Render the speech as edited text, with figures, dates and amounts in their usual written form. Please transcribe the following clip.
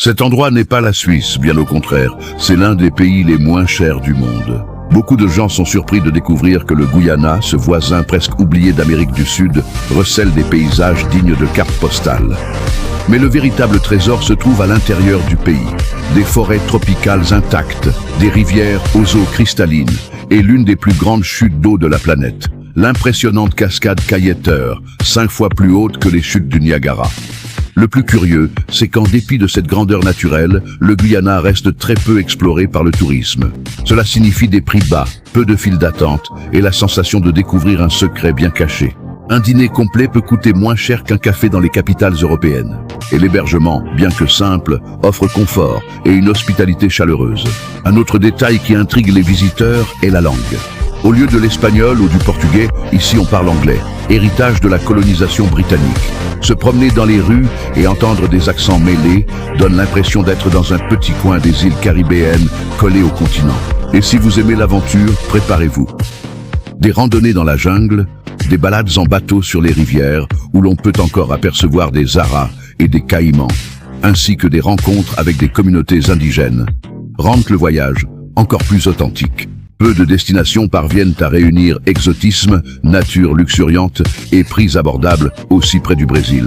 Cet endroit n'est pas la Suisse, bien au contraire. C'est l'un des pays les moins chers du monde. Beaucoup de gens sont surpris de découvrir que le Guyana, ce voisin presque oublié d'Amérique du Sud, recèle des paysages dignes de cartes postales. Mais le véritable trésor se trouve à l'intérieur du pays. Des forêts tropicales intactes, des rivières aux eaux cristallines et l'une des plus grandes chutes d'eau de la planète. L'impressionnante cascade Kaieteur, 5 fois plus haute que les chutes du Niagara. Le plus curieux, c'est qu'en dépit de cette grandeur naturelle, le Guyana reste très peu exploré par le tourisme. Cela signifie des prix bas, peu de files d'attente et la sensation de découvrir un secret bien caché. Un dîner complet peut coûter moins cher qu'un café dans les capitales européennes. Et l'hébergement, bien que simple, offre confort et une hospitalité chaleureuse. Un autre détail qui intrigue les visiteurs est la langue. Au lieu de l'espagnol ou du portugais, ici on parle anglais, héritage de la colonisation britannique. Se promener dans les rues et entendre des accents mêlés donne l'impression d'être dans un petit coin des îles caribéennes collées au continent. Et si vous aimez l'aventure, préparez-vous. Des randonnées dans la jungle, des balades en bateau sur les rivières où l'on peut encore apercevoir des aras et des caïmans, ainsi que des rencontres avec des communautés indigènes, rendent le voyage encore plus authentique. Peu de destinations parviennent à réunir exotisme, nature luxuriante et prix abordables aussi près du Brésil.